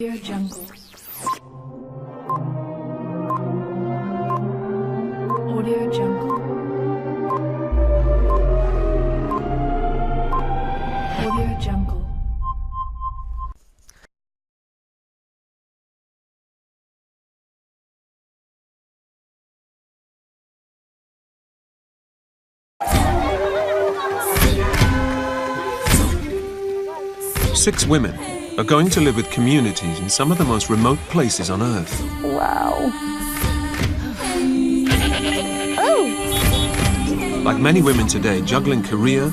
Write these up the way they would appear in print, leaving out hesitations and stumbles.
Audio Jungle. Audio Jungle. Audio Jungle. Six women are going to live with communities in some of the most remote places on Earth. Wow. Oh. Like many women today juggling career,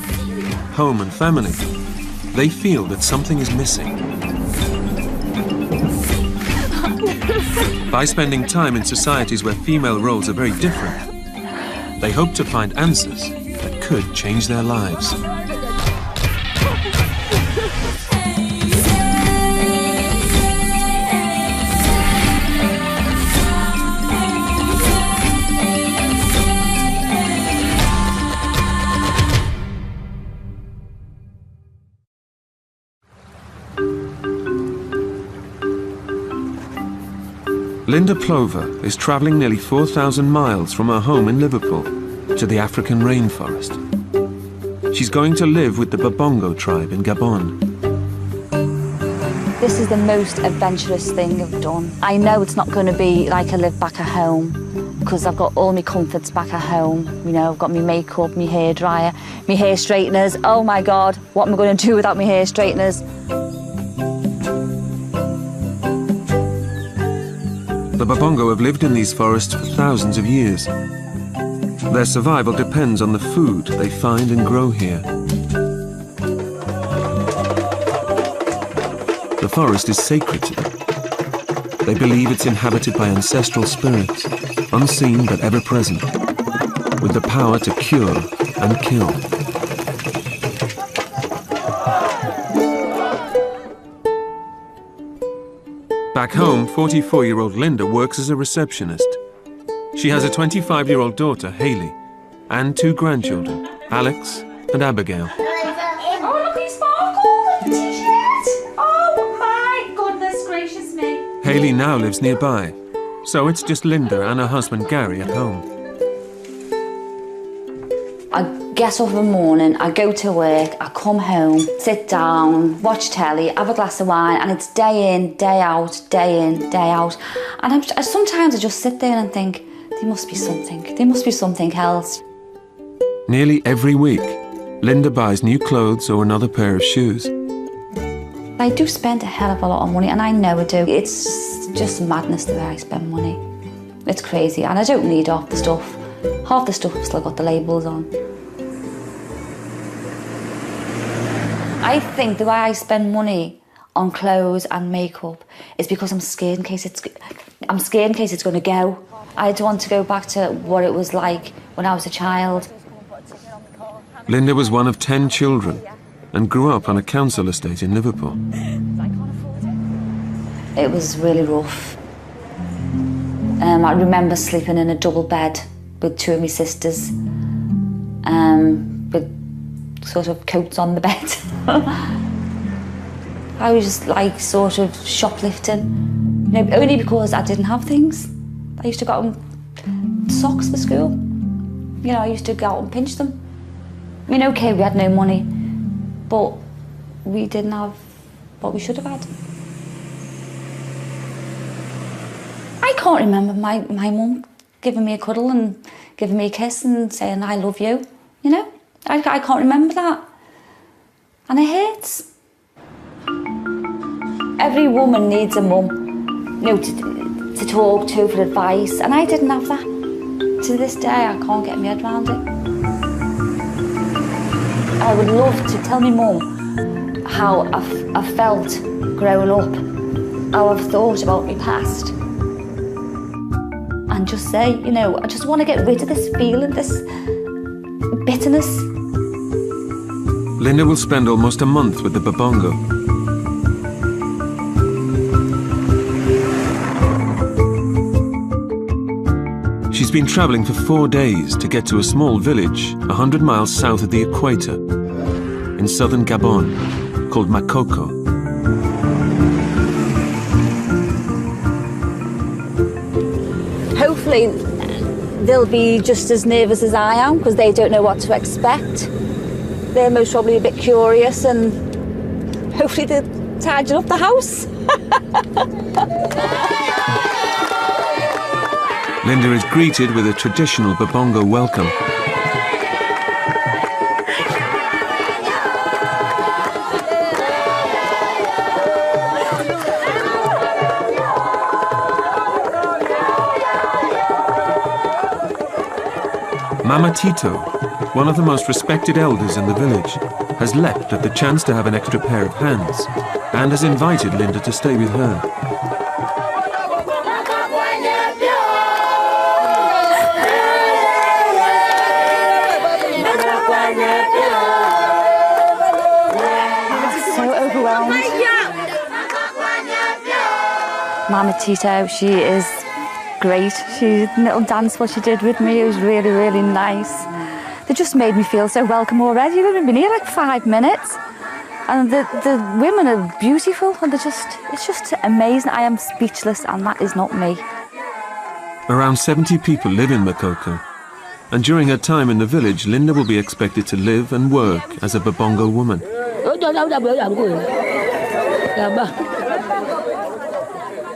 home and family, they feel that something is missing. By spending time in societies where female roles are very different, they hope to find answers that could change their lives. Linda Plover is travelling nearly 4,000 miles from her home in Liverpool to the African rainforest. She's going to live with the Babongo tribe in Gabon. This is the most adventurous thing I've done. I know it's not going to be like I live back at home because I've got all my comforts back at home. You know, I've got my makeup, my hair dryer, my hair straighteners. Oh my God, what am I going to do without my hair straighteners? The Babongo have lived in these forests for thousands of years. Their survival depends on the food they find and grow here. The forest is sacred to them. They believe it's inhabited by ancestral spirits, unseen but ever present, with the power to cure and kill. Back home, 44-year-old Linda works as a receptionist. She has a 25-year-old daughter, Hayley, and two grandchildren, Alex and Abigail. Oh, look at his sparkle t-shirt! Oh my goodness gracious me! Hayley now lives nearby, so it's just Linda and her husband Gary at home. I get up in the morning, I go to work, I come home, sit down, watch telly, have a glass of wine, and it's day in, day out, day in, day out. And sometimes I just sit there and think, there must be something else. Nearly every week, Linda buys new clothes or another pair of shoes. I do spend a hell of a lot of money, and I know I do. It's just madness the way I spend money. It's crazy, and I don't need half the stuff. Half the stuff I've still got the labels on. I think the way I spend money on clothes and makeup is because I'm scared in case it's going to go. I don't want to go back to what it was like when I was a child. Linda was one of 10 children and grew up on a council estate in Liverpool. It was really rough. I remember sleeping in a double bed with two of my sisters, with sort of coats on the bed. I was just like sort of shoplifting, you know, only because I didn't have things. I used to go out and socks for school. You know, I used to go out and pinch them. I mean, okay, we had no money, but we didn't have what we should have had. I can't remember my mum giving me a cuddle and giving me a kiss and saying, I love you, you know? I can't remember that. And it hurts. Every woman needs a mum, you know, to talk to for advice, and I didn't have that. To this day, I can't get my head around it. I would love to tell my mum how I felt growing up, how I've thought about my past. And just say, you know, I just want to get rid of this feeling, this bitterness. Linda will spend almost a month with the Babongo. She's been travelling for 4 days to get to a small village 100 miles south of the equator in southern Gabon called Makoko. hopefully they'll be just as nervous as I am because they don't know what to expect. They're most probably a bit curious and hopefully they'll tidy up the house. Linda is greeted with a traditional Babongo welcome. Mama Tito, one of the most respected elders in the village, has leapt at the chance to have an extra pair of hands and has invited Linda to stay with her. So overwhelmed. Mama Tito, she is great. She little dance what she did with me, it was really, really nice. They just made me feel so welcome already. We've only been here like 5 minutes. And the women are beautiful and it's just amazing. I am speechless and that is not me. Around 70 people live in Makoko. And during her time in the village, Linda will be expected to live and work as a Babongo woman.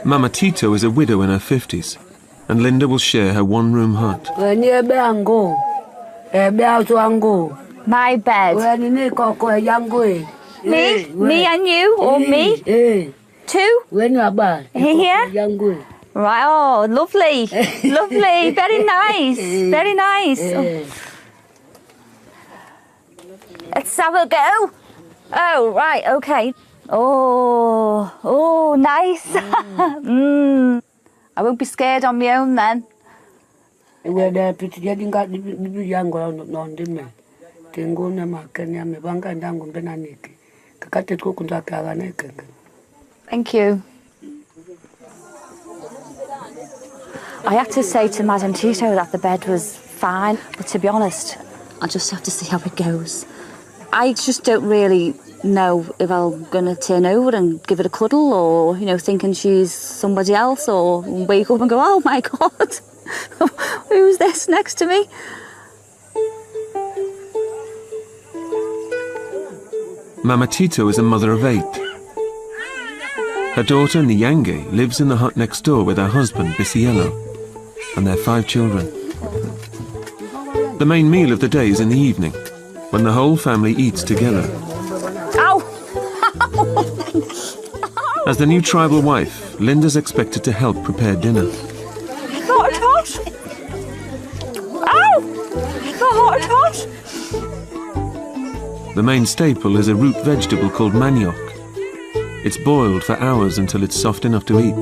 Mama Tito is a widow in her 50s, and Linda will share her one-room hut. My bed. Me? Me and you? Or me? Two? Here? Right, oh, lovely. Lovely, very nice. Very nice. Oh. Let's have a go. Oh, right, okay. Oh, nice. I won't be scared on my own then. Thank you. I had to say to Madame Tito that the bed was fine, but to be honest, I'll just have to see how it goes. I just don't really know if I'm going to turn over and give it a cuddle or, you know, thinking she's somebody else or wake up and go, oh my God, who's this next to me? Mama Tito is a mother of 8. Her daughter Nyange lives in the hut next door with her husband Bisiello and their 5 children. The main meal of the day is in the evening, when the whole family eats together. Ow! As the new tribal wife, Linda's expected to help prepare dinner. Hot and hot! Ow! Not hot and hot! The main staple is a root vegetable called manioc. It's boiled for hours until it's soft enough to eat.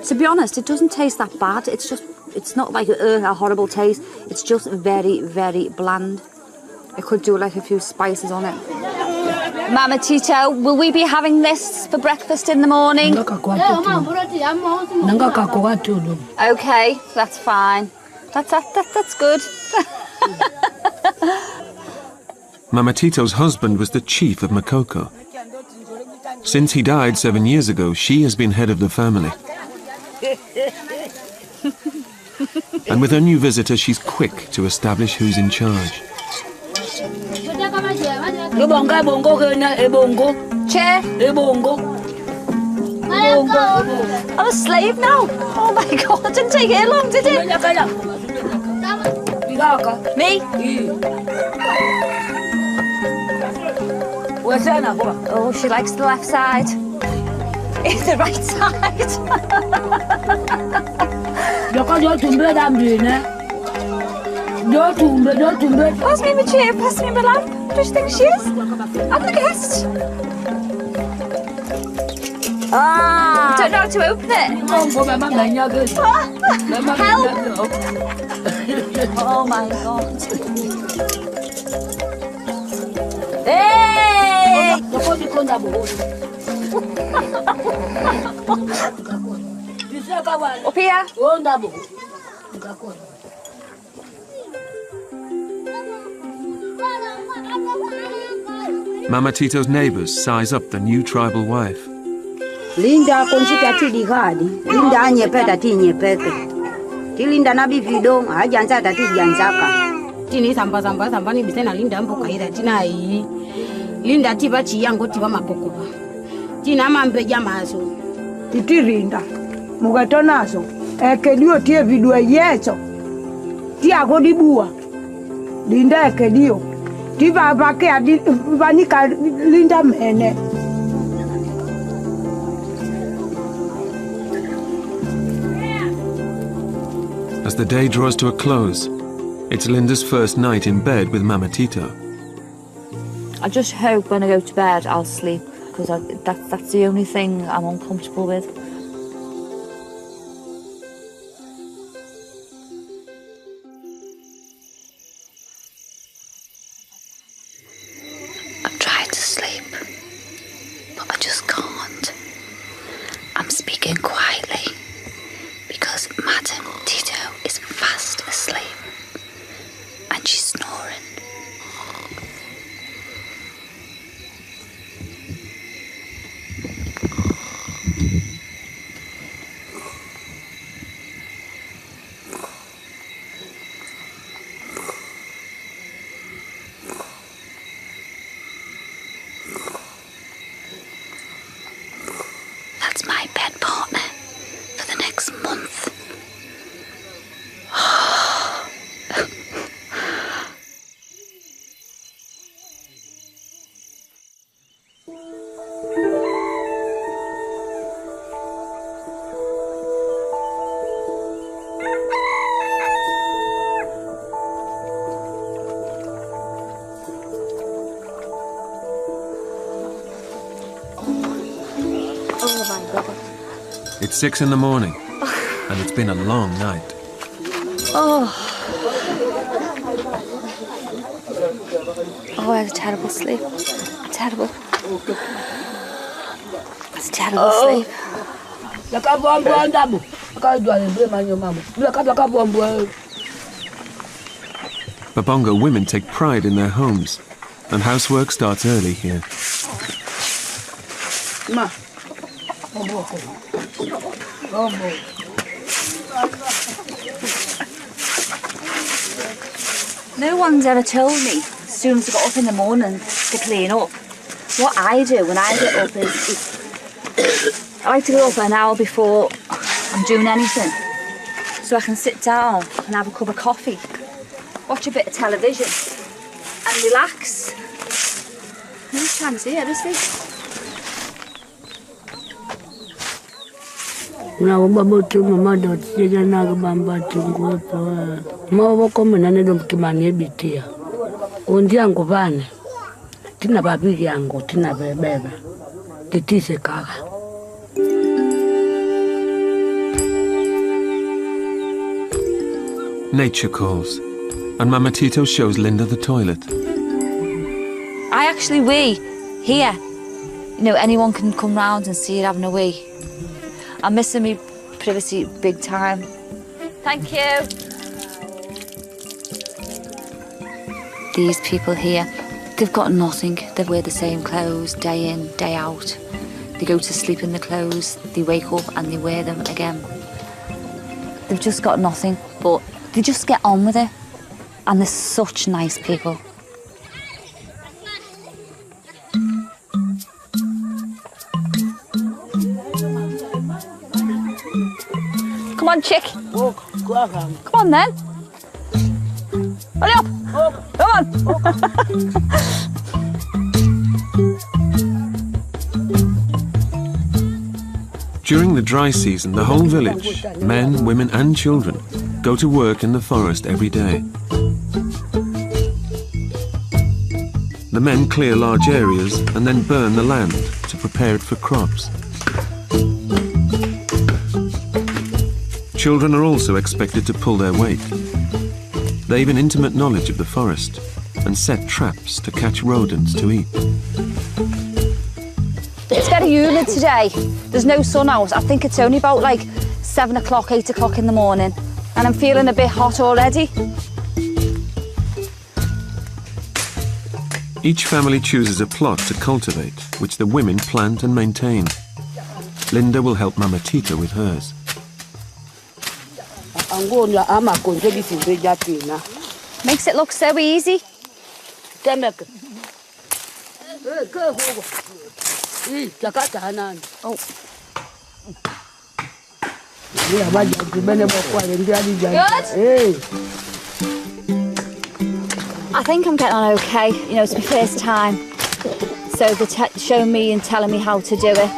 To be honest, it doesn't taste that bad. It's not like a horrible taste. It's just very, very bland. I could do like a few spices on it. Mama Tito, will we be having this for breakfast in the morning? Okay, that's fine. That's good. Mama Tito's husband was the chief of Makoko. Since he died 7 years ago, she has been head of the family. And with her new visitor, she's quick to establish who's in charge. Chair. I'm a slave now. Oh my God, it didn't take it long, did it? Me? Oh, she likes the left side. It's the right side. Pass me my chair, pass me my lamp. Do you think she is? I'm the guest. Ah! Don't know how to open it. Help! Oh my God. Hey! Up here. Mama Tito's neighbours size up the new tribal wife. Linda konchita tidi kadi. Linda anyepeta ti nyepeke. Ti Linda nabi vidong hajanza tati janzaka. Tini samba ni bisena Linda mboka ida tina yi. Linda tiba chiyango tiba mapokoba. Tina mambe jamazo. Titi Linda. Mugatonazo. Ekedio tie vidua yeso. Ti agodibua. Linda ekedio. Tiba vake adi vanika Linda mene. As the day draws to a close, it's Linda's first night in bed with Mama Tito. I just hope when I go to bed I'll sleep, because that's the only thing I'm uncomfortable with. I've tried to sleep, but I just can't. I'm speaking quietly because Madam Tito is fast asleep and she's snoring. That's my bed partner for the next month. Oh my God. It's 6 in the morning, and it's been a long night. Oh, I had a terrible sleep. Terrible. It's terrible sleep. Babongo women take pride in their homes, and housework starts early here. Ma. No one's ever told me, as soon as I got up in the morning to clean up, what I do when I get up is I like to get up an hour before I'm doing anything, so I can sit down and have a cup of coffee, watch a bit of television and relax. No chance here, is there? Na babo tu mama dot sija na bamba tungo pa. Ma boko menane dom kimane bitia. Undi yangu bane. Tina babiri yangu tina bebeba. Titise kaka. Nature calls, and Mama Tito shows Linda the toilet. I actually wee here. You know, anyone can come round and see it having a wee. I'm missing me privacy big time. Thank you. These people here, they've got nothing. They wear the same clothes day in, day out. They go to sleep in the clothes, they wake up and they wear them again. They've just got nothing, but they just get on with it. And they're such nice people. Come on, chick. Come on, then. Hurry up. Come on. During the dry season, the whole village, men, women and children, go to work in the forest every day. The men clear large areas and then burn the land to prepare it for crops. Children are also expected to pull their weight. They've an intimate knowledge of the forest and set traps to catch rodents to eat. It's very humid today. There's no sun out. I think it's only about like 7 o'clock, 8 o'clock in the morning. And I'm feeling a bit hot already. Each family chooses a plot to cultivate, which the women plant and maintain. Linda will help Mama Tita with hers. Makes it look so easy. Oh. Good? I think I'm getting on okay. You know, it's my first time. So they're showing me and telling me how to do it.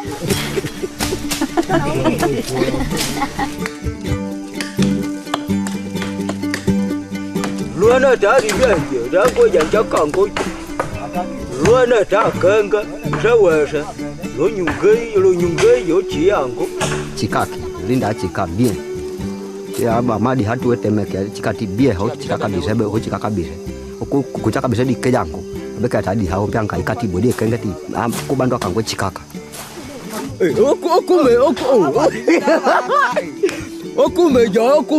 Chikaki, Linda chika bien. Ya mama di hatu eteme ke chikati bien ho chikaka bisa be ho chikaka bisa. Oku kuchaka bisa di kejango. Beka tadi ha ompiang kai kati bodi kengati ku bandu akangwe chikaka. Oku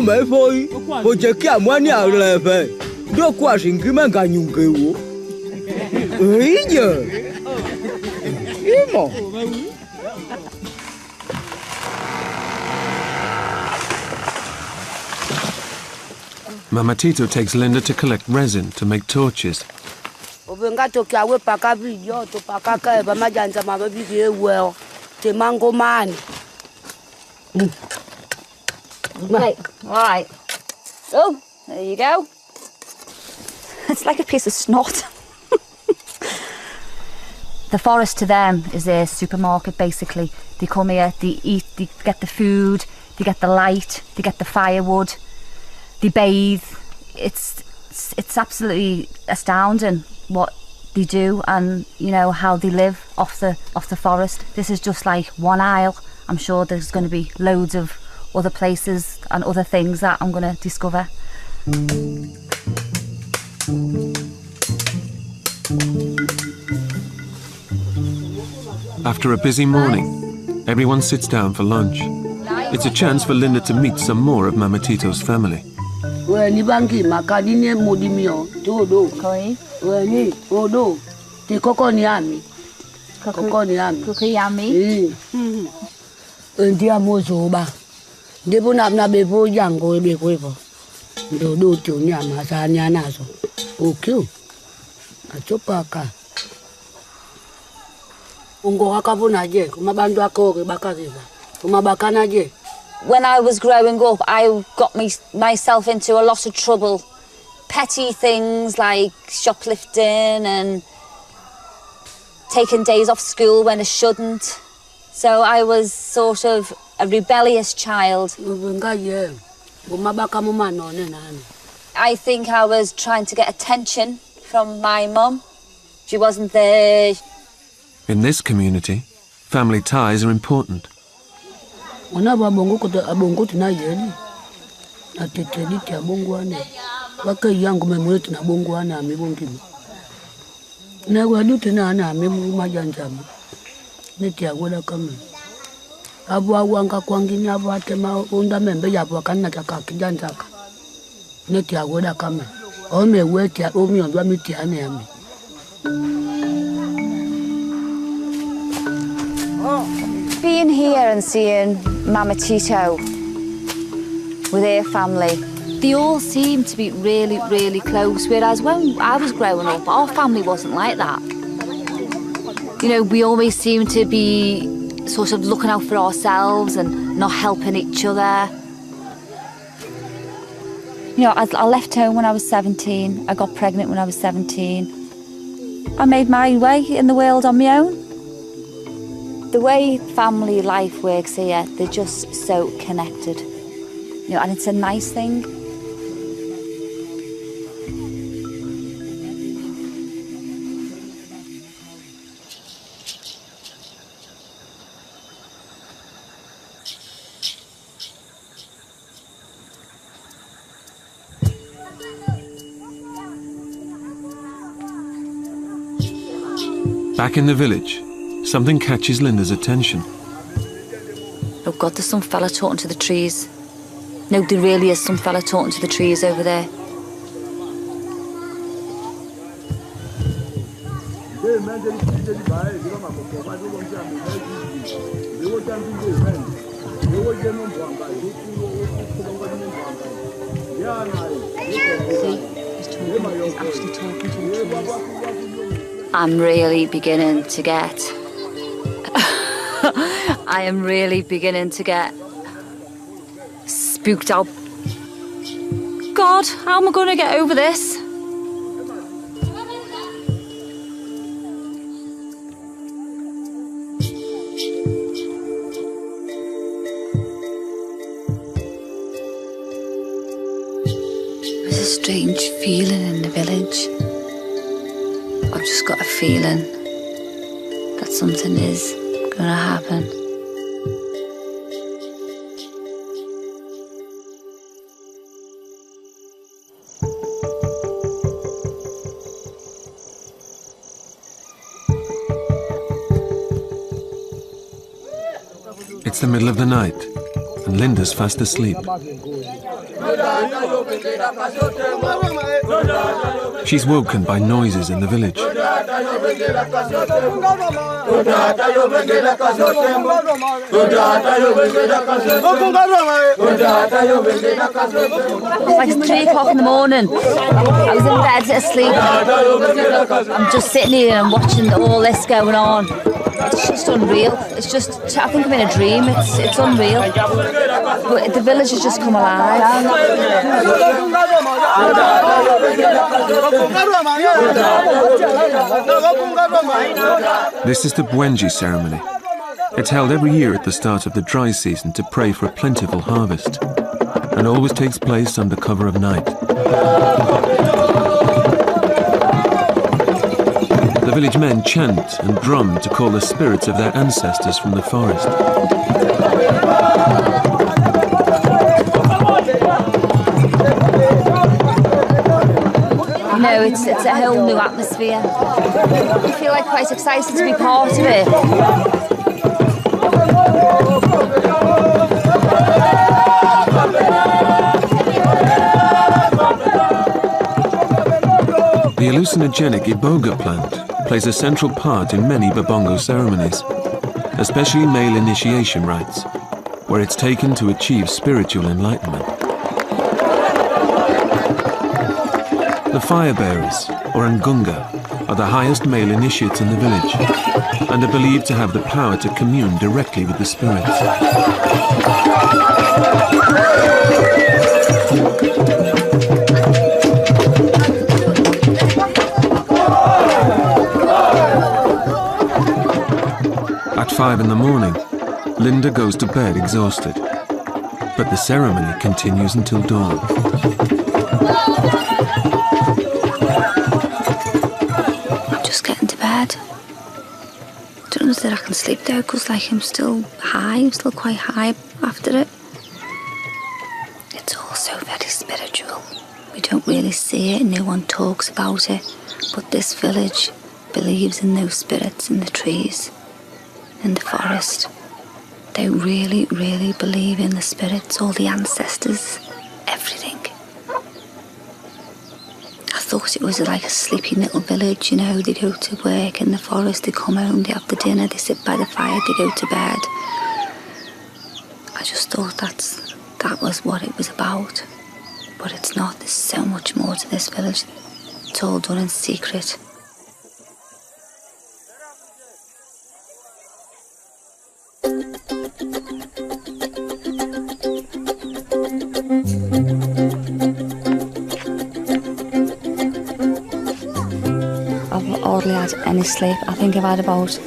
me foi. Ho cheki amwani aleve. Do kwa shingima nganyunge wo. Imo. Mama Tito takes Linda to collect resin to make torches. Right, all right. Oh, there you go. It's like a piece of snot. The forest to them is their supermarket, basically. They come here, they eat, they get the food, they get the light, they get the firewood, they bathe. It's absolutely astounding what they do and, you know, how they live off the forest. This is just like one aisle. I'm sure there's going to be loads of other places and other things that I'm going to discover. After a busy morning, everyone sits down for lunch. It's a chance for Linda to meet some more of Mama Tito's family. When I was growing up, I got myself into a lot of trouble. Petty things like shoplifting and taking days off school when I shouldn't. So I was sort of a rebellious child. I think I was trying to get attention from my mum. She wasn't there. In this community, family ties are important. Being here and seeing Mama Tito with her family, they all seem to be really, really close, whereas when I was growing up, our family wasn't like that. You know, we always seemed to be sort of looking out for ourselves and not helping each other. You know, I left home when I was 17, I got pregnant when I was 17. I made my way in the world on my own. The way family life works here, they're just so connected. You know, and it's a nice thing. Back in the village, something catches Linda's attention. Oh God, there's some fella talking to the trees. No, there really is some fella talking to the trees over there. I'm really beginning to get... I am really beginning to get spooked out. God, how am I going to get over this? There's a strange feeling in the village. I've just got a feeling that something is going to happen. It's the middle of the night, and Linda's fast asleep. She's woken by noises in the village. It's like 3 o'clock in the morning. I was in bed asleep. I'm just sitting here and I'm watching all this going on. It's just unreal. It's just, I think I'm in a dream. It's unreal. But the village has just come alive. This is the Bwenji ceremony. It's held every year at the start of the dry season to pray for a plentiful harvest, and always takes place under cover of night. The village men chant and drum to call the spirits of their ancestors from the forest. You know, it's a whole new atmosphere. I feel like quite excited to be part of it. The hallucinogenic iboga plant plays a central part in many Babongo ceremonies, especially male initiation rites, where it's taken to achieve spiritual enlightenment. The fire bearers, or Ngunga, are the highest male initiates in the village, and are believed to have the power to commune directly with the spirits. At 5 in the morning, Linda goes to bed exhausted, but the ceremony continues until dawn. I'm just getting to bed. I don't know that I can sleep though, because like I'm still quite high after it. It's also very spiritual. We don't really see it and no one talks about it, but this village believes in those spirits in the trees, in the forest. They really, really believe in the spirits, all the ancestors, everything. I thought it was like a sleepy little village, you know, they go to work in the forest, they come home, they have the dinner, they sit by the fire, they go to bed. I just thought that was what it was about. But it's not, there's so much more to this village. It's all done in secret. I've hardly had any sleep. I think I've had about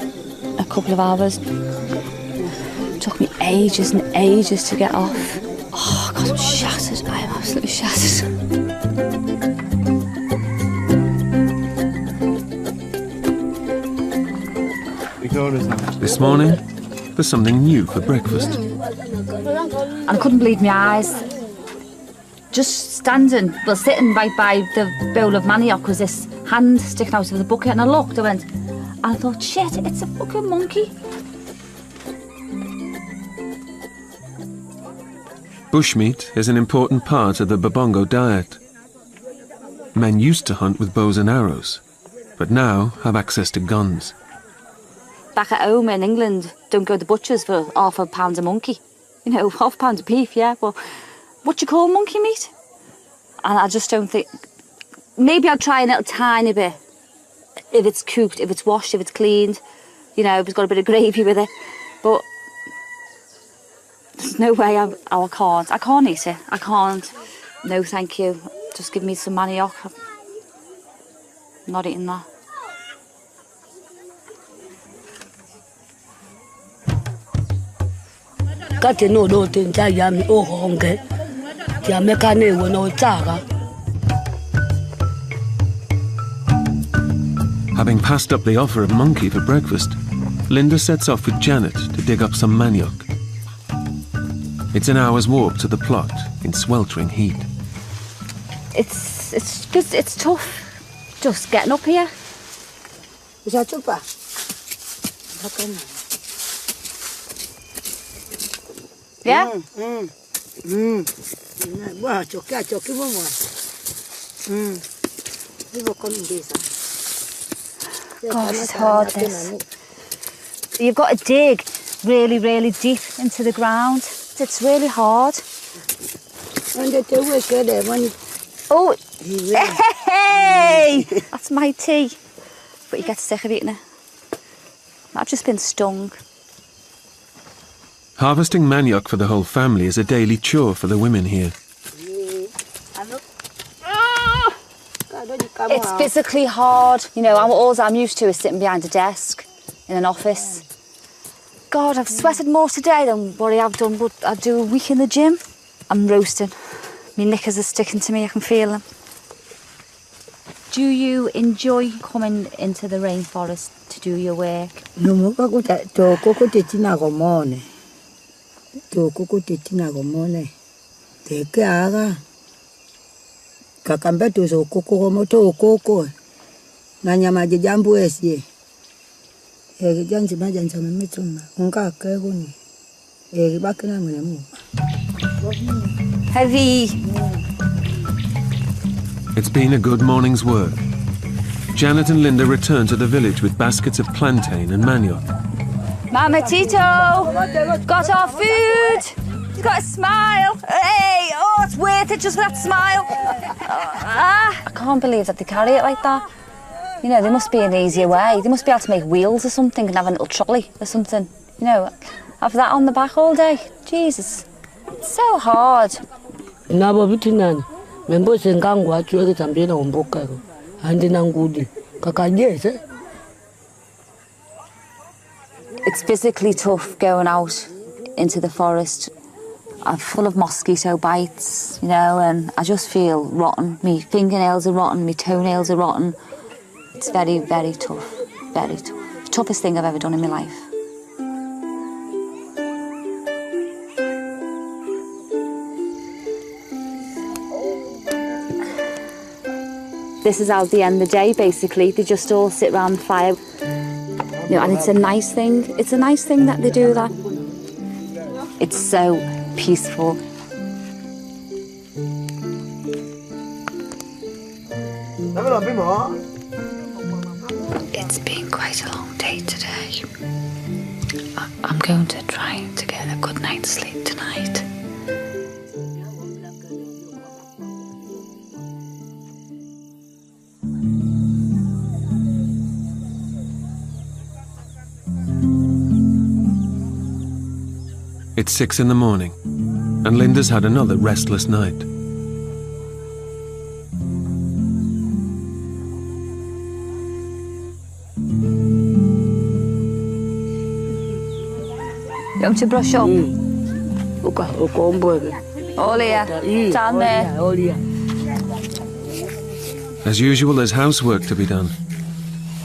a couple of hours. It took me ages and ages to get off. Oh God, I'm shattered. I am absolutely shattered. This morning, there's something new for breakfast. And I couldn't believe my eyes. Just sitting right by the bowl of manioc was this hand sticking out of the bucket, and I looked, and I thought, shit, it's a fucking monkey. Bushmeat is an important part of the Babongo diet. Men used to hunt with bows and arrows, but now have access to guns. Back at home in England, don't go to the butchers for £0.5 a monkey. You know, £0.5 of beef, yeah, but what do you call monkey meat? And I just don't think... Maybe I'll try a little tiny bit. If it's cooked, if it's washed, if it's cleaned, you know, if it's got a bit of gravy with it. But there's no way I can't. I can't eat it. I can't. No, thank you. Just give me some manioc. I'm not eating that. Having passed up the offer of monkey for breakfast, Linda sets off with Janet to dig up some manioc. It's an hour's walk to the plot in sweltering heat. It's tough just getting up here. Yeah? God, it's hard, this. You've got to dig really, really deep into the ground. It's really hard. Oh, hey! That's my tea. But you get sick of eating it. I've just been stung. Harvesting manioc for the whole family is a daily chore for the women here. It's physically hard. You know, all I'm used to is sitting behind a desk in an office. God, I've sweated more today than what I have done, but I do a week in the gym. I'm roasting. My knickers are sticking to me, I can feel them. Do you enjoy coming into the rainforest to do your work? Heavy. It's been a good morning's work. Janet and Linda return to the village with baskets of plantain and manioc. Mama Tito, got our food. He's got a smile. Hey, oh, it's worth it just for that smile. I can't believe that they carry it like that. You know, there must be an easier way. They must be able to make wheels or something and have a little trolley or something. You know, have that on the back all day. Jesus, it's so hard. It's physically tough going out into the forest. I'm full of mosquito bites, you know, and I just feel rotten. My fingernails are rotten, my toenails are rotten. It's very, very tough, very tough. The toughest thing I've ever done in my life. This is how they end the day, basically. They just all sit around the fire. You know, and it's a nice thing. It's a nice thing that they do that. It's so peaceful. It's been quite a long day today. I'm going to try to get a good night's sleep tonight. It's 6 in the morning, and Linda's had another restless night. You want to brush up? All here, down there. As usual, there's housework to be done.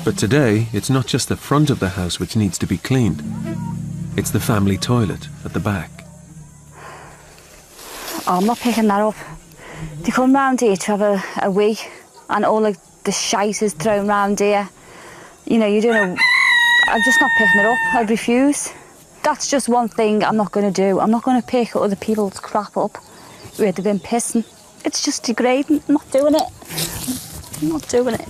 But today, it's not just the front of the house which needs to be cleaned. It's the family toilet at the back. Oh, I'm not picking that up. They come round here to have a wee, and all of the shite is thrown round here. You know, you don't know. I'm just not picking it up. I'd refuse. That's just one thing I'm not going to do. I'm not going to pick other people's crap up where they've been pissing. It's just degrading. I'm not doing it. I'm not doing it.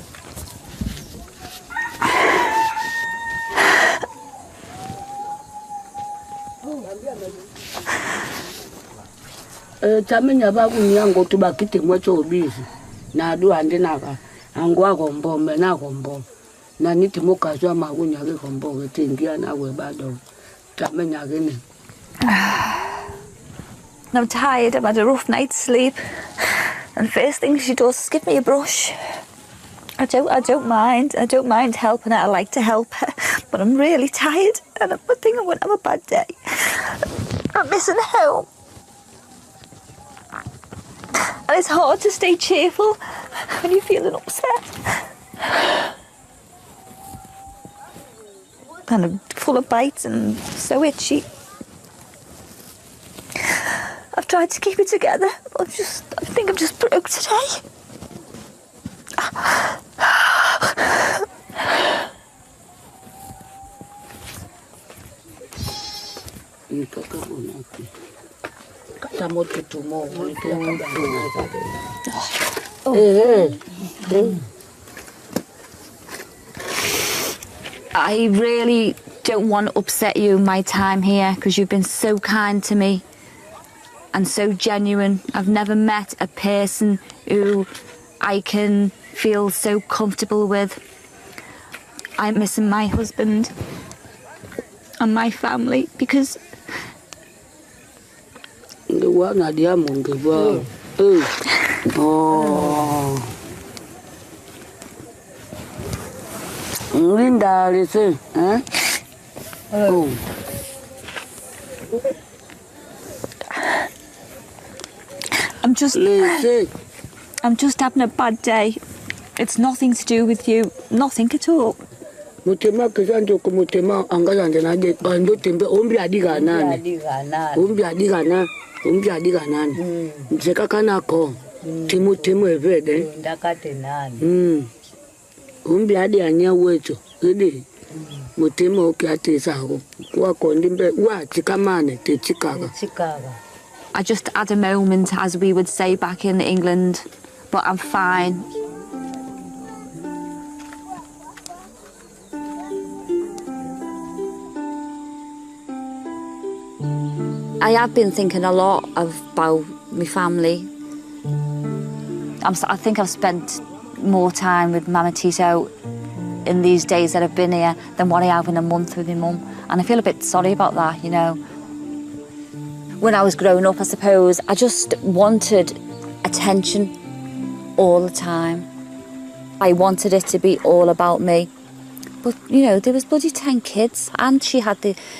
Tamenya bakunyango tubakite mwacho bizi. Na adu andinaka. Angwa kombombe na kombombe. Na niti mukazwa magunya ke kombombe tingia na we bado. Tamenya gene. I'm tired, I've had a rough night's sleep. And first thing she does is give me a brush. I don't mind helping her, I like to help her. But I'm really tired and I think I'm going to have a bad day. I'm missing home. And it's hard to stay cheerful when you're feeling upset. And I'm full of bites and so itchy. I've tried to keep it together, but I think I'm just broke today. I really don't want to upset you my time here because you've been so kind to me and so genuine. I've never met a person who I can feel so comfortable with. I'm missing my husband and my family because Linda, listen, eh? Oh. I'm just having a bad day. It's nothing to do with you, nothing at all. Mutema kizanjo kumutema angazanje naje ando tembe ombi adiga nani. Ombi adiga nani. Mzeka kanako. Timu evede. Ndakate nani. Ombi adi anya wecho. Ede. Mutema okiate sago. Kwa kondimbe wa chikamane te chikaga. I just had a moment, as we would say back in England, but I'm fine. I have been thinking a lot about my family. I think I've spent more time with Mama Tito in these days that I've been here than what I have in a month with my mum. And I feel a bit sorry about that, you know. When I was growing up, I suppose, I just wanted attention all the time. I wanted it to be all about me. But, you know, there was bloody 10 kids and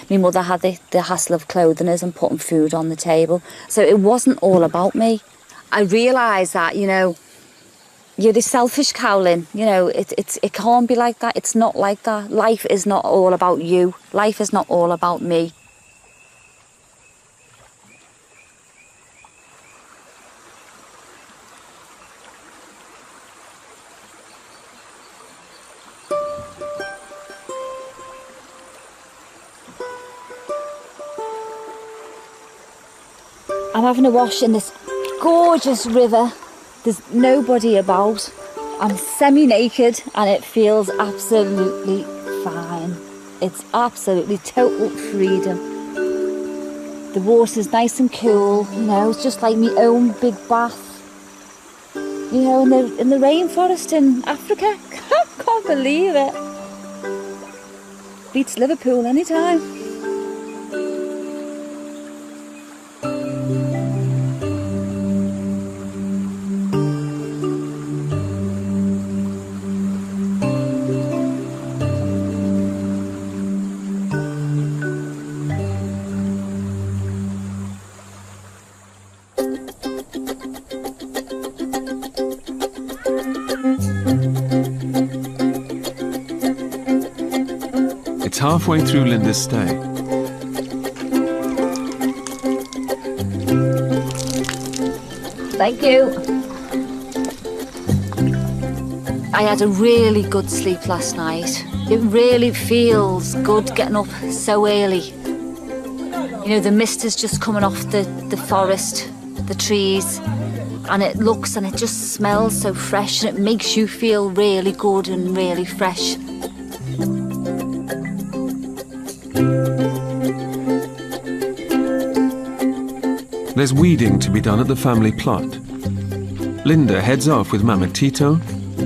my mother had the hassle of clothing us and putting food on the table. So it wasn't all about me. I realised that, you know, you're the selfish cowling, you know, it can't be like that. It's not like that. Life is not all about you. Life is not all about me. I'm having a wash in this gorgeous river. There's nobody about. I'm semi-naked and it feels absolutely fine. It's absolutely total freedom. The water's nice and cool, you know, it's just like my own big bath. You know, in the rainforest in Africa. Can't believe it. Beats Liverpool anytime. It's halfway through Linda's stay. Thank you. I had a really good sleep last night. It really feels good getting up so early. You know, the mist is just coming off the forest, the trees, and it looks and it just smells so fresh and it makes you feel really good and really fresh. There's weeding to be done at the family plot. Linda heads off with Mama Tito,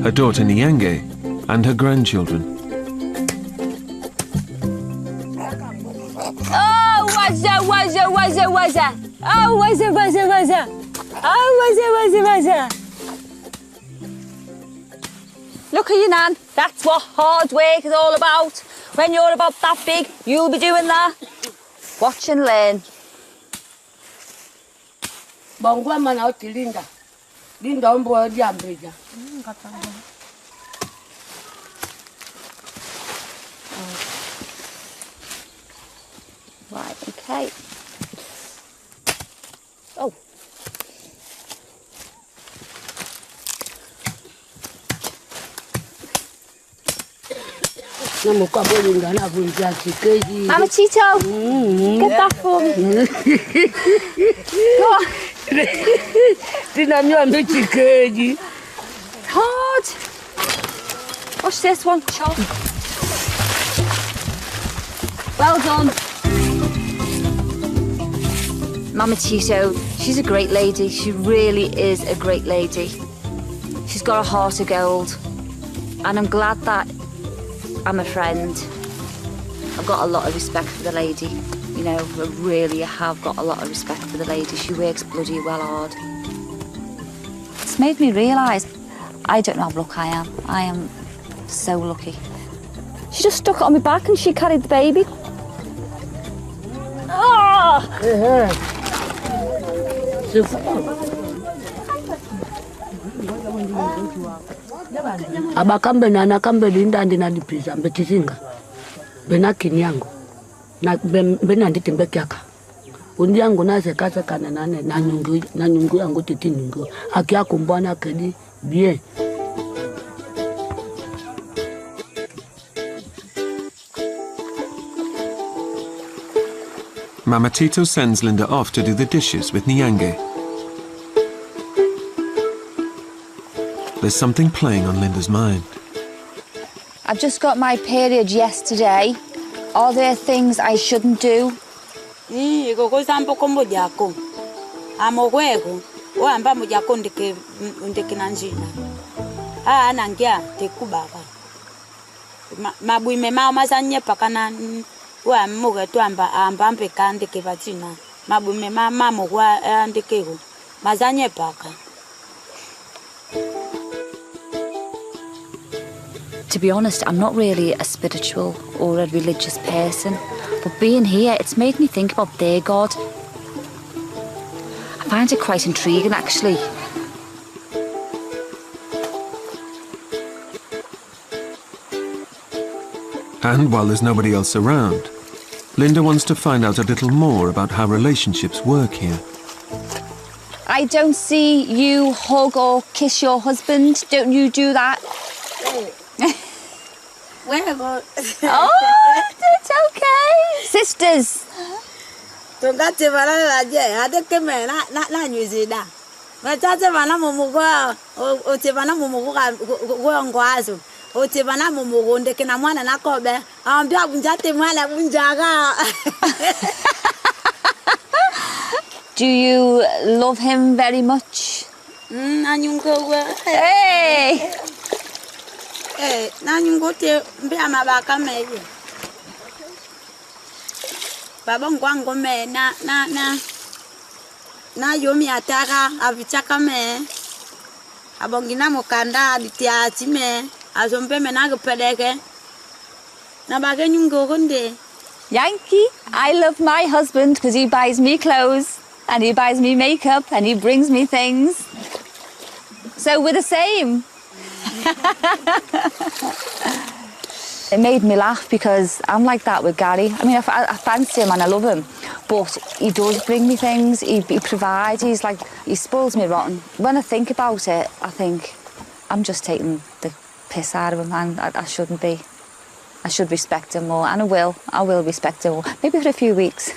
her daughter Nyange, and her grandchildren. Oh, wazza. Oh, wazza. Oh, wazza. Look at you, Nan. That's what hard work is all about. When you're about that big, you'll be doing that. Watch and learn. Bongwa mana oti Linda. Linda ombo diambeja. Right, okay. Oh. Mama Tito, get that for me. Go on. Hard. Watch this one, chop. Well done. Mama Tito, she's a great lady. She really is a great lady. She's got a heart of gold. And I'm glad that I'm a friend. I've got a lot of respect for the lady. You know, I really have got a lot of respect for the lady. She works bloody well hard. It's made me realise I don't know how lucky I am. I am so lucky. She just stuck it on my back and she carried the baby. Oh! Abakambe na nakambe Linda ndina dipiza mbetizinga bena kinyango na bena nditembe kyaka undi yangu naze kaza kana nane na nyungu yangu titi nyungu akia kumbwana kedi bien. Mama Tito sends Linda off to do the dishes with Nyange. There's something playing on Linda's mind. I've just got my period yesterday. Are there things I shouldn't do? To be honest, I'm not really a spiritual or a religious person, but being here, it's made me think about their God. I find it quite intriguing, actually. And while there's nobody else around, Linda wants to find out a little more about how relationships work here. I don't see you hug or kiss your husband. Don't you do that? Oh, it's okay. Sisters. Do you love him very much? Hey! Baba ngwango me na yomi ataka avichaka me abongina mukanda litiati me azompe me na gpeleke na bage nyungo konde. Yankee, I love my husband because he buys me clothes and he buys me makeup and he brings me things. So we're the same. It made me laugh because I'm like that with Gary. I mean, I fancy him and I love him, but he does bring me things, he provides, he spoils me rotten. When I think about it, I think I'm just taking the piss out of him and I shouldn't be. I should respect him more, and I will respect him more, maybe for a few weeks.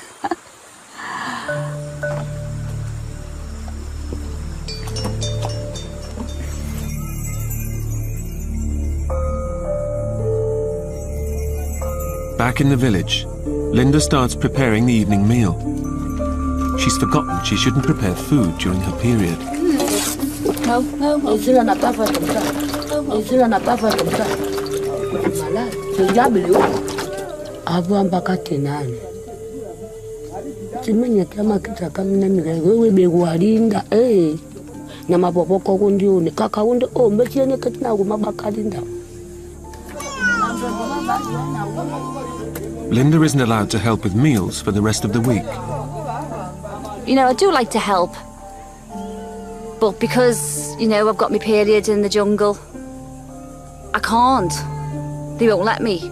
Back in the village, Linda starts preparing the evening meal. she's forgotten she shouldn't prepare food during her period. No. Linda isn't allowed to help with meals for the rest of the week. You know, I do like to help, but because, you know, I've got my period in the jungle, I can't. They won't let me.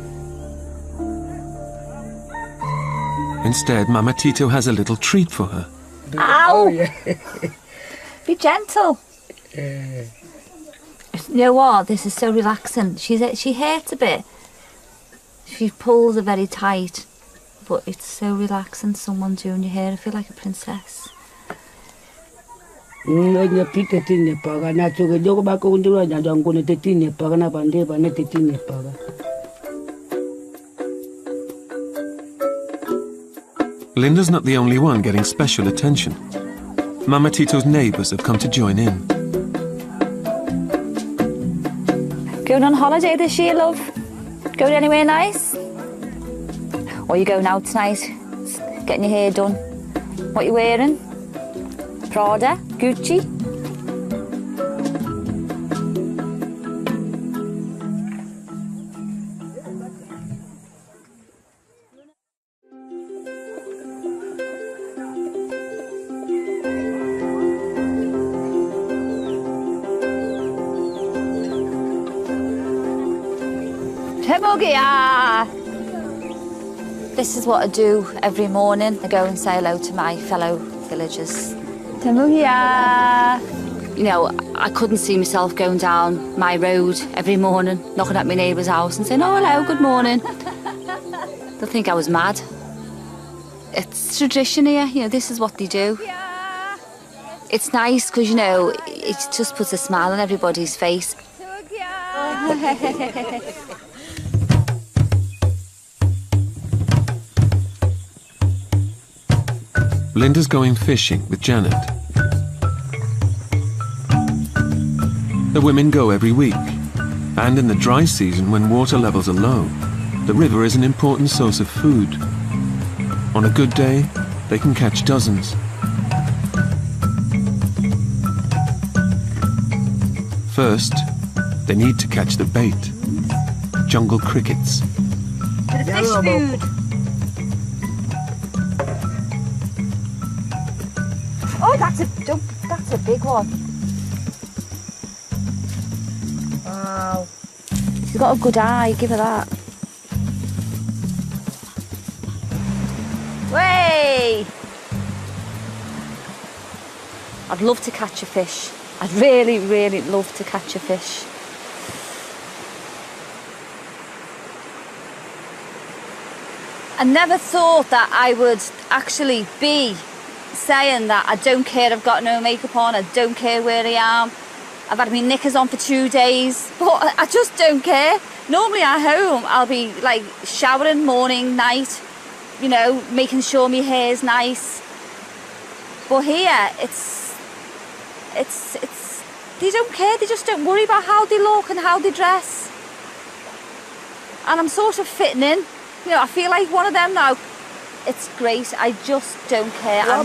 Instead, Mama Tito has a little treat for her. Ow! Be gentle. You know what? This is so relaxing. She hurts a bit. She pulls her very tight, but it's so relaxing. Someone doing your hair. I feel like a princess. Linda's not the only one getting special attention. Mama Tito's neighbours have come to join in. Going on holiday this year, love? Going anywhere nice? Or you going out tonight? Getting your hair done? What you wearing? Prada? Gucci? This is what I do every morning. I go and say hello to my fellow villagers. You know, I couldn't see myself going down my road every morning, knocking at my neighbour's house and saying, oh, hello, good morning. They'll think I was mad. It's tradition here, you know, this is what they do. It's nice because, you know, it just puts a smile on everybody's face. Linda's going fishing with Janet. The women go every week, and in the dry season when water levels are low, the river is an important source of food. On a good day, they can catch dozens. First, they need to catch the bait, jungle crickets. For the fish food. Oh, that's a big one. Wow. She's got a good eye, give her that. Way! I'd love to catch a fish. I'd really, really love to catch a fish. I never thought that I would actually be saying that I don't care, I've got no makeup on, I don't care where I am, I've had my knickers on for 2 days, but I just don't care. Normally at home I'll be like showering morning, night, you know, making sure my hair's nice. But here it's they don't care, they just don't worry about how they look and how they dress. And I'm sort of fitting in, you know, I feel like one of them now. It's great, I just don't care. I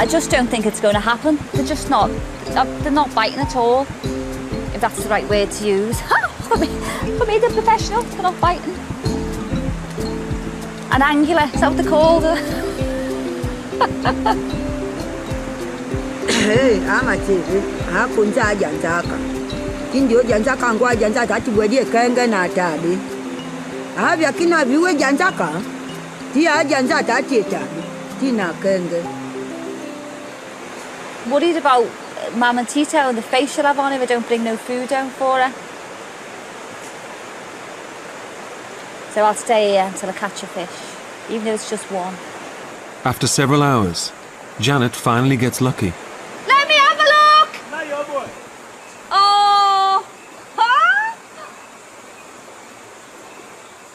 just don't think it's going to happen. They're just not, they're not biting at all, if that's the right word to use. For me, they're professional, they're not biting. And angular, is that what they're called? Hey, I'm a TV. I couldn't say Jantaka. Indio Jantaka and Gua Jantaka to where you can get at Tabi. I have your kin of you with Jantaka. Tia Jantaka, Tina Kenge. Worried about Mama Tito and the face she'll have on if I don't bring no food down for her. So I'll stay here until I catch a fish, even though it's just one. After several hours, Janet finally gets lucky. Let me have a look! Oh! Huh?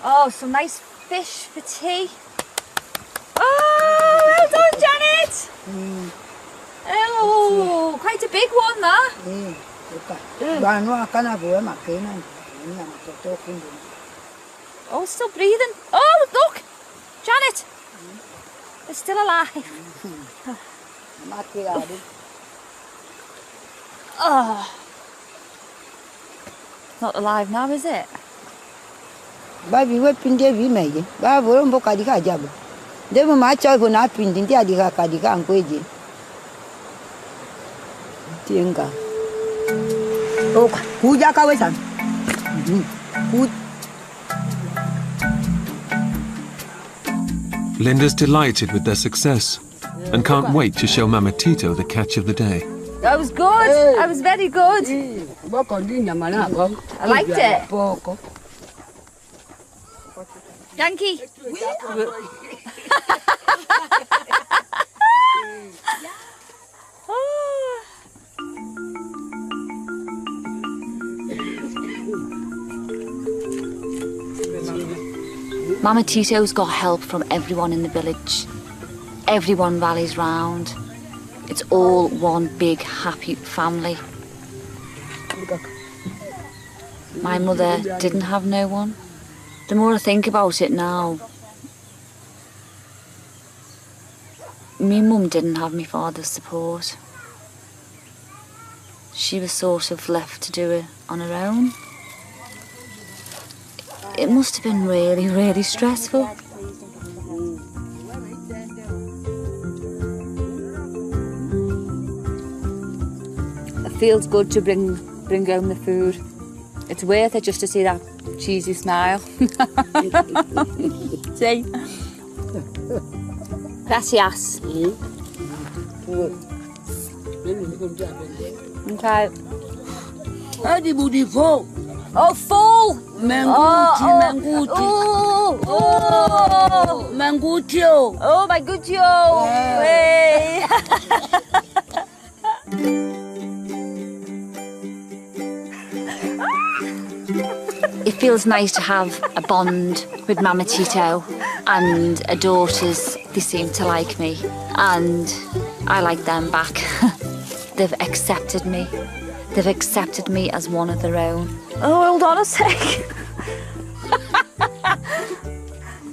Oh, some nice fish for tea. Oh, well done, Janet! Oh, quite a big one, that. Oh, it's still breathing. Oh, look! Janet! It's still alive. Oh. Not alive now, is it? Baby, we pinde vi meje. Ba boro mbo kadika jabo. Debo ma choy ko na pinde ndi adika kadika ankweje. Tienga. Oh, kuja ka wesan. Linda's delighted with their success and can't wait to show Mama Tito the catch of the day. That was good. I was very good. I liked it. Yankee. Mama Tito's got help from everyone in the village. Everyone rallies round. It's all one big happy family. My mother didn't have no one. The more I think about it now, me mum didn't have my father's support. She was sort of left to do it on her own. It must have been really, really stressful. It feels good to bring home the food. It's worth it just to see that cheesy smile. See? Gracias. Okay. Oh, full! Manguti. Mangutio. Oh, my good yo! Hey. It feels nice to have a bond with Mama Tito and her daughters. They seem to like me and I like them back. They've accepted me. They've accepted me as one of their own. Oh, hold on a sec.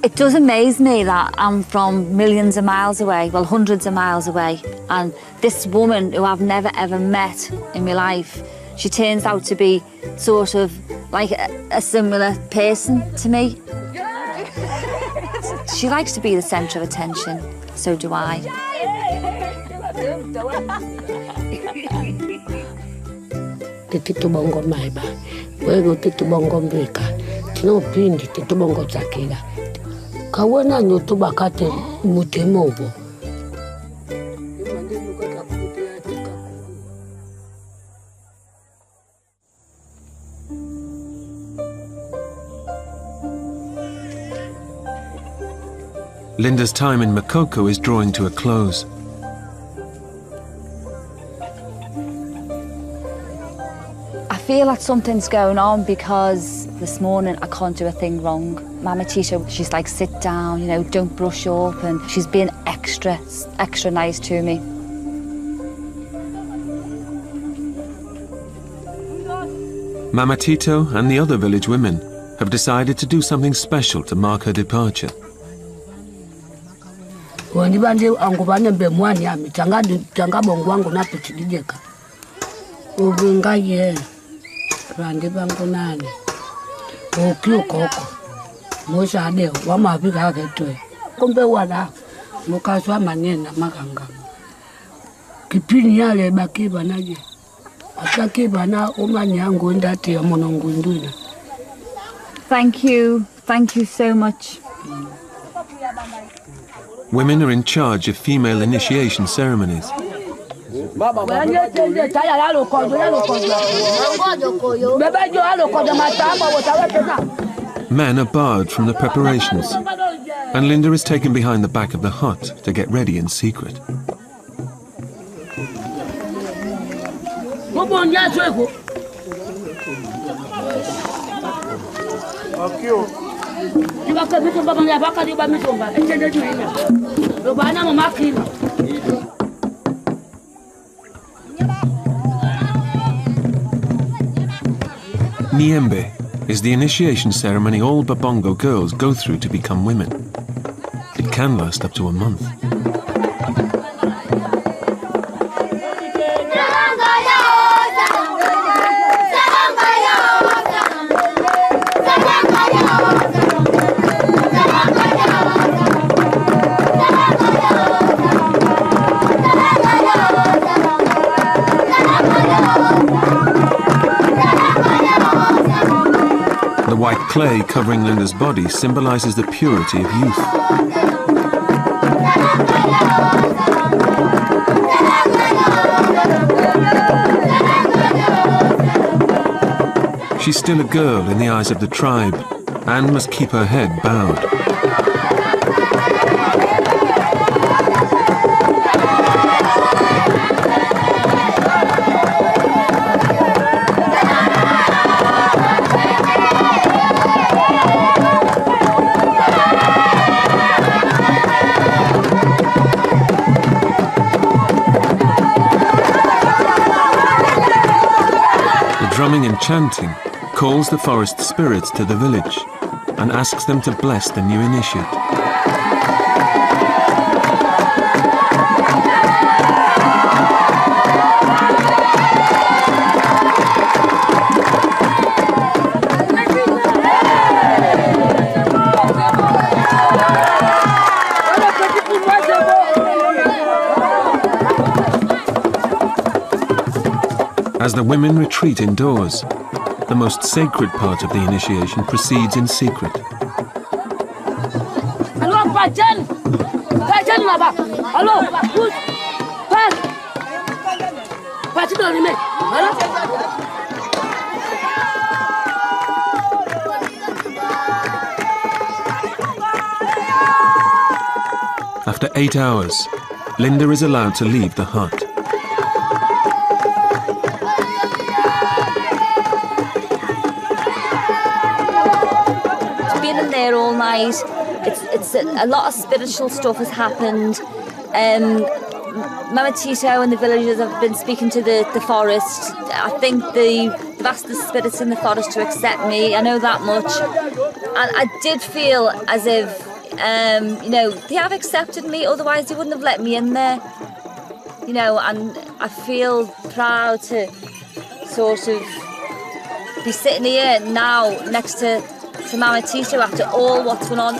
It does amaze me that I'm from millions of miles away, well, hundreds of miles away, and this woman who I've never ever met in my life, she turns out to be sort of like a similar person to me. She likes to be the centre of attention, so do I. Tito bongo maiba, wego tito bongo mbeka, tino pindi tito bongo zakila. Kawana nyoto bakate mutemobo. Linda's time in Makoko is drawing to a close. I feel like something's going on because this morning I can't do a thing wrong. Mama Tito, she's like, sit down, you know, don't brush up, and she's been extra nice to me. Mama Tito and the other village women have decided to do something special to mark her departure. Wani bande angubane bemwani ami tanga bongo wangu na pitidijeka. Ubinga ye. Rande bangu nani. Okio koko. Mosa ade wa mabika haketwe. Kumbe wala mukaswa manena maganga. Kipini yale bakiba naje. Akakiba na umani yangu ndati ya monongu nduna. Thank you so much. Women are in charge of female initiation ceremonies. Men are barred from the preparations, and Linda is taken behind the back of the hut to get ready in secret. Niembe is the initiation ceremony all Babongo girls go through to become women. It can last up to a month. The white clay covering Linda's body symbolizes the purity of youth. She's still a girl in the eyes of the tribe and must keep her head bowed. Drumming and chanting calls the forest spirits to the village and asks them to bless the new initiate. As the women retreat indoors, the most sacred part of the initiation proceeds in secret. After 8 hours, Linda is allowed to leave the hut. There all night. It's a lot of spiritual stuff has happened. Mama Tito and the villagers have been speaking to the forest. I think they've asked the spirits in the forest to accept me. I know that much. And I did feel as if, you know, they have accepted me, otherwise they wouldn't have let me in there. You know, and I feel proud to sort of be sitting here now next to Mama Tito after all what's going on.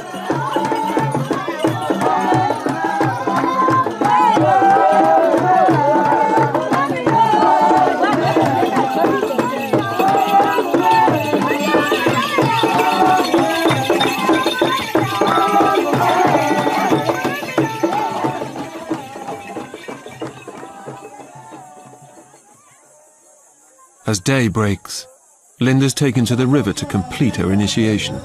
As day breaks, Linda's taken to the river to complete her initiation.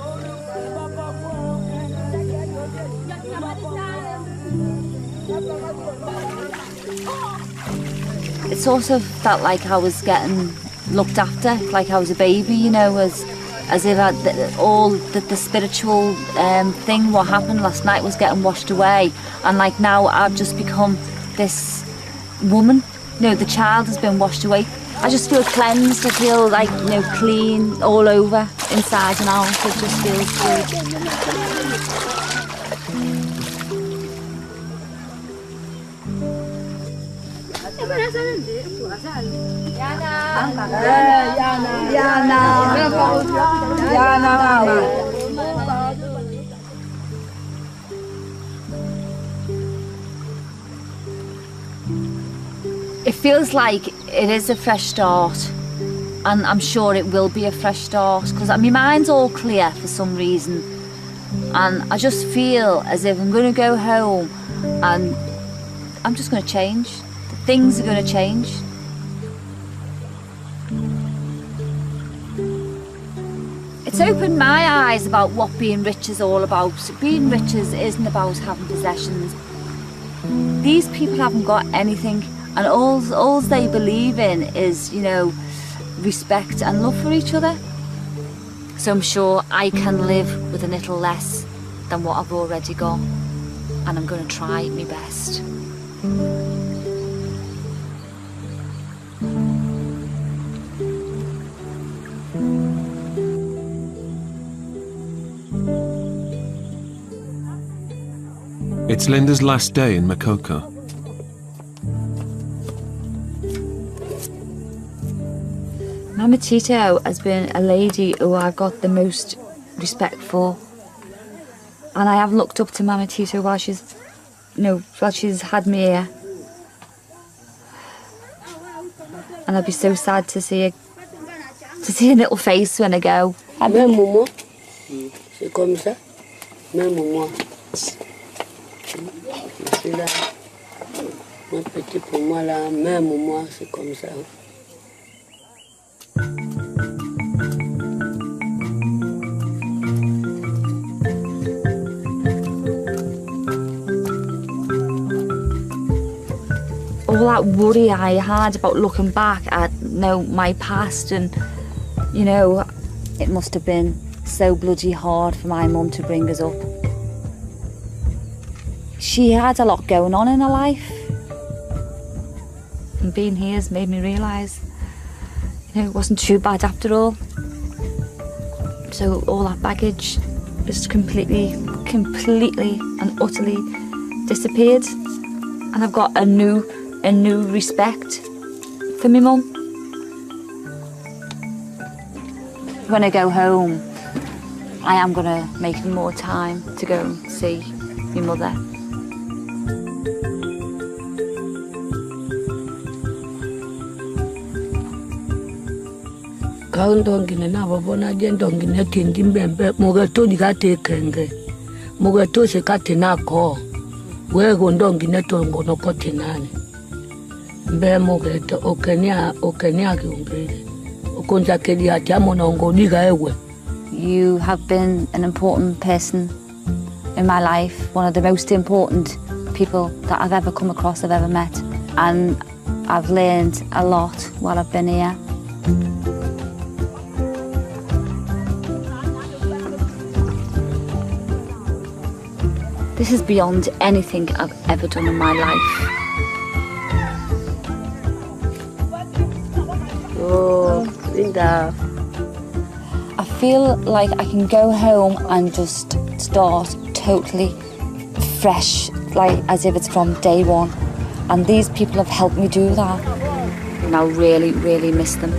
It sort of felt like I was getting looked after, like I was a baby, you know, as if all the spiritual thing, what happened last night was getting washed away, and like now I've just become this woman. You know, the child has been washed away. I just feel cleansed. I feel like, you know, clean all over, inside and out. It just feels good. It feels like it is a fresh start, and I'm sure it will be a fresh start, because my mind's all clear for some reason, and I just feel as if I'm going to go home and I'm just going to change. Things are going to change. It's opened my eyes about what being rich is all about. Being rich isn't about having possessions. These people haven't got anything, and all they believe in is, you know, respect and love for each other. So I'm sure I can live with a little less than what I've already got, and I'm going to try my best. It's Linda's last day in Makoko. Mama Tito has been a lady who I've got the most respect for. And I have looked up to Mama Tito while she's had me here. And I'd be so sad to see her little face when I go. Même maman, c'est comme ça. Même maman. C'est là. Mon petit pour moi là, même moi, c'est comme ça. All that worry I had about looking back at, you know, my past, and, you know, it must have been so bloody hard for my mum to bring us up. She had a lot going on in her life, and being here has made me realise, you know, it wasn't too bad after all. So all that baggage just completely and utterly disappeared, and I've got a new respect for my mum. When I go home, I am going to make more time to go and see my mother. Kaundongine na babona jendongine tindi mbembe mugato digatekenge mugato sekate nako wego ndongine tongono kotinane mbe mugato okenya kiumbele okonja keli atamo nongodiga ewe. You have been an important person in my life, one of the most important people that I've ever come across, I've ever met, and I've learned a lot while I've been here. This is beyond anything I've ever done in my life. Oh, Linda. I feel like I can go home and just start totally fresh, like as if it's from day one. And these people have helped me do that. And I really, really miss them.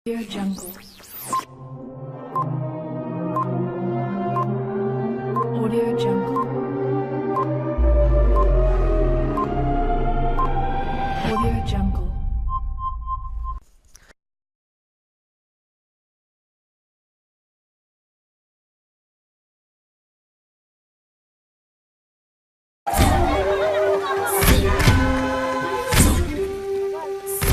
Audio Jungle. Audio Jungle. Audio Jungle.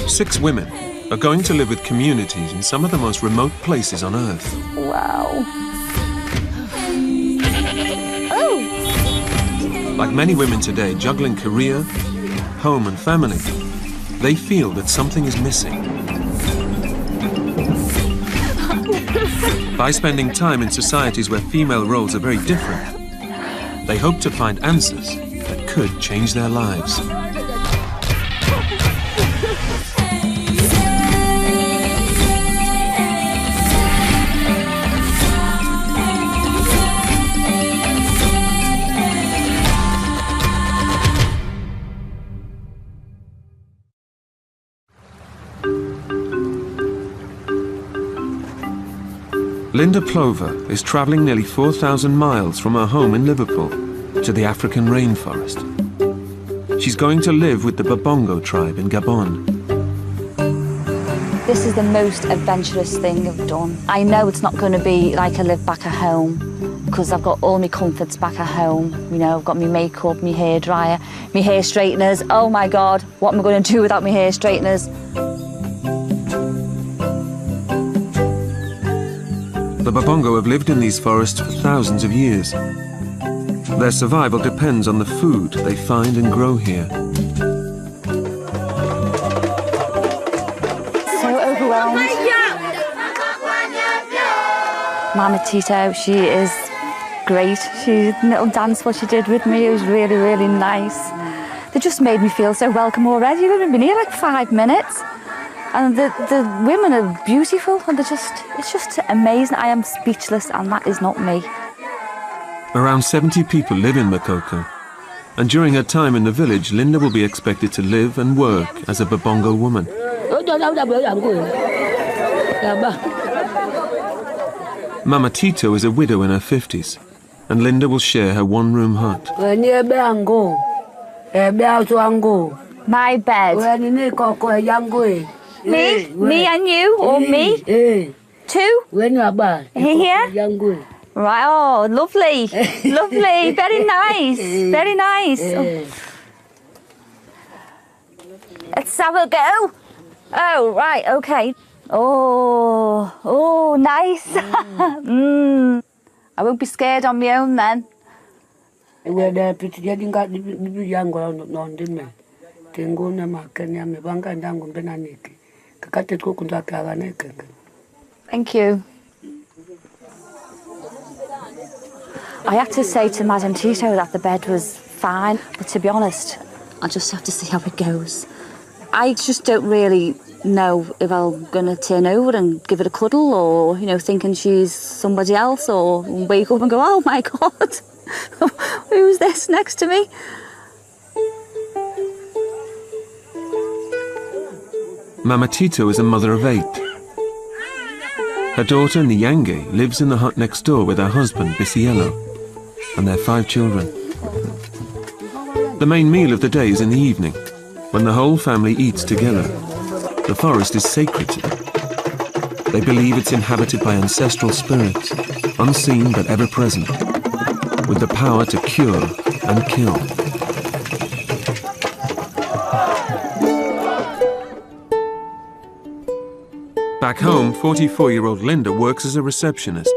Six women are going to live with communities in some of the most remote places on Earth. Wow. Like many women today juggling career, home and family, they feel that something is missing. By spending time in societies where female roles are very different, they hope to find answers that could change their lives. Linda Plover is travelling nearly 4,000 miles from her home in Liverpool to the African rainforest. She's going to live with the Babongo tribe in Gabon. This is the most adventurous thing I've done. I know it's not going to be like I live back at home because I've got all my comforts back at home. You know, I've got my makeup, my hair dryer, my hair straighteners. Oh my God, what am I going to do without my hair straighteners? The Babongo have lived in these forests for thousands of years. Their survival depends on the food they find and grow here. So overwhelmed. Mama Tito, she is great. She little dance what she did with me, it was really, really nice. They just made me feel so welcome already. They've only been here like 5 minutes. And the women are beautiful and it's just amazing. I am speechless and that is not me. Around 70 people live in Makoko, and during her time in the village, Linda will be expected to live and work as a Babongo woman. Mama Tito is a widow in her 50s, and Linda will share her one-room hut. My bed. Me? Me and you? Or me? Two? Here? Right, oh, lovely. Lovely. Very nice. Very nice. Oh. Let's have a go. Oh, right, okay. Oh, nice. I won't be scared on my own then. Thank you. I had to say to Madame Tito that the bed was fine, but to be honest, I'll just have to see how it goes. I just don't really know if I'm going to turn over and give it a cuddle or, you know, thinking she's somebody else or wake up and go, oh my God, who's this next to me? Mama Tito is a mother of 8. Her daughter, Nyange, lives in the hut next door with her husband, Bisiello, and their 5 children. The main meal of the day is in the evening, when the whole family eats together. The forest is sacred to them. They believe it's inhabited by ancestral spirits, unseen but ever present, with the power to cure and kill. Back home, 44-year-old Linda works as a receptionist.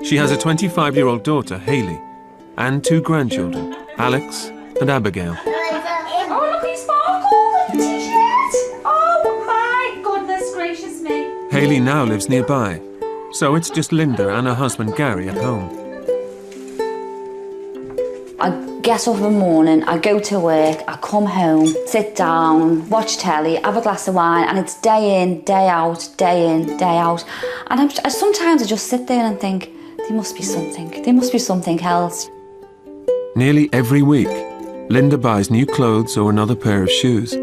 She has a 25-year-old daughter, Hayley, and 2 grandchildren, Alex and Abigail. Oh, look, he's sparkled like a t-shirt. Oh, my goodness gracious me. Hayley now lives nearby, so it's just Linda and her husband Gary at home. I get up in the morning, I go to work, I come home, sit down, watch telly, have a glass of wine, and it's day in, day out, day in, day out. And sometimes I just sit there and think, there must be something else. Nearly every week, Linda buys new clothes or another pair of shoes.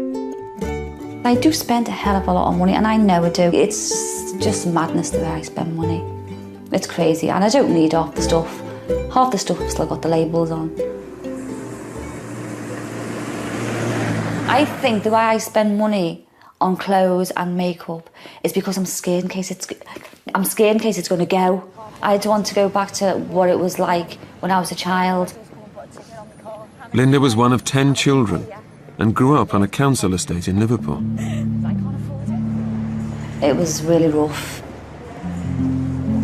I do spend a hell of a lot of money, and I know I do. It's just madness the way I spend money. It's crazy, and I don't need half the stuff. Half the stuff has still got the labels on. I think the way I spend money on clothes and makeup is because I'm scared in case it's going to go. I don't want to go back to what it was like when I was a child. Linda was one of 10 children and grew up on a council estate in Liverpool. It was really rough.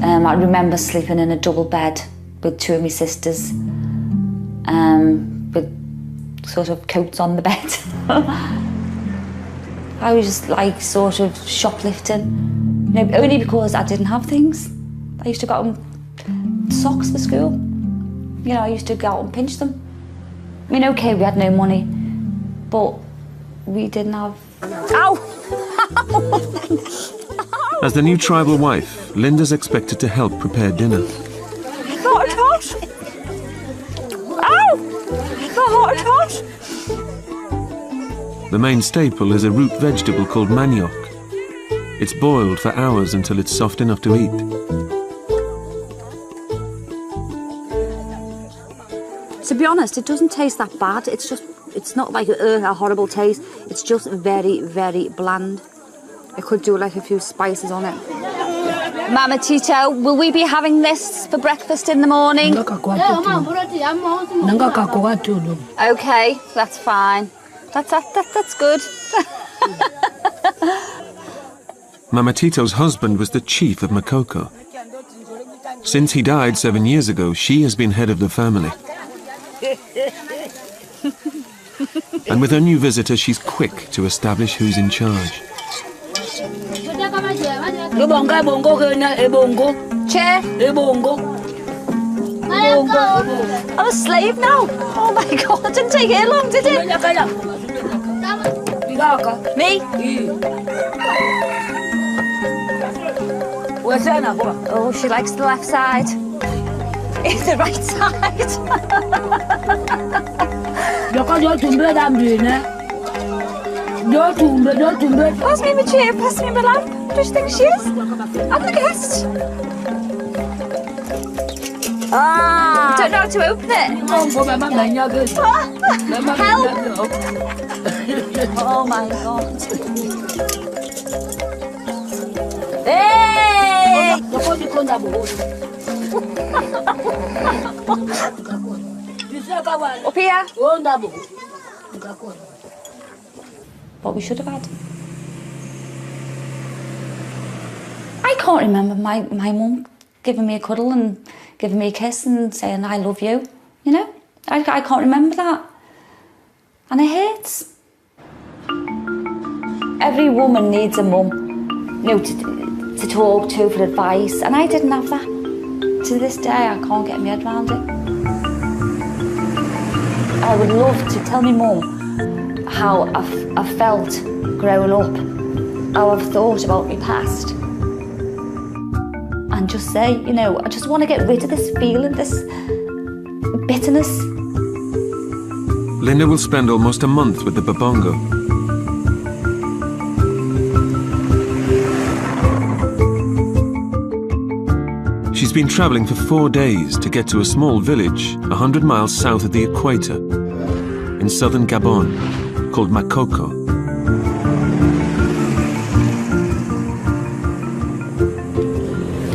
I remember sleeping in a double bed with 2 of my sisters, with sort of coats on the bed. I was just like sort of shoplifting, you know, only because I didn't have things. I used to go out and socks for school. You know, I used to go out and pinch them. I mean, okay, we had no money, but we didn't have... Ow! As the new tribal wife, Linda's expected to help prepare dinner. Hot! Ow! The hot! The main staple is a root vegetable called manioc. It's boiled for hours until it's soft enough to eat. To be honest, it doesn't taste that bad. It's not like a horrible taste. It's just very, very bland. I could do like a few spices on it. Mama Tito, will we be having this for breakfast in the morning? Okay, that's fine. That's good. Mama Tito's husband was the chief of Makoko. Since he died 7 years ago, she has been head of the family. And with her new visitor, she's quick to establish who's in charge. Chair? I'm a slave now. Oh my God, it didn't take it long, did it? Me? Oh, she likes the left side. It's the right side. Pass me my chair, pass me my lamp. What do you think she is? I'm the guest. Ah! You don't know how to open it. Help! Oh my God. Hey! Up here. What we should have had. I can't remember my mum giving me a cuddle and giving me a kiss and saying I love you, you know? I can't remember that. And it hurts. Every woman needs a mum, you know, to talk to for advice, and I didn't have that. To this day, I can't get my head around it. I would love to tell my mum how I've felt growing up, how I've thought about my past. And just say, you know, I just want to get rid of this feeling, this bitterness. Linda will spend almost a month with the Babongo. She's been travelling for 4 days to get to a small village 100 miles south of the equator in southern Gabon called Makoko.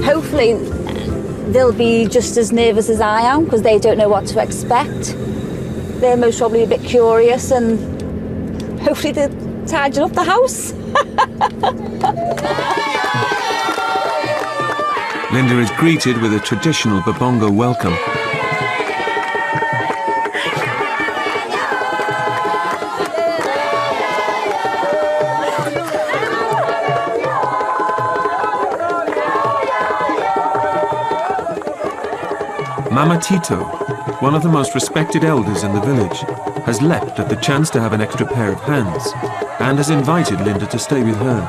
Hopefully they'll be just as nervous as I am because they don't know what to expect. They're most probably a bit curious and hopefully they're tidying up the house. Linda is greeted with a traditional Babongo welcome. Mama Tito, one of the most respected elders in the village, has leapt at the chance to have an extra pair of hands and has invited Linda to stay with her.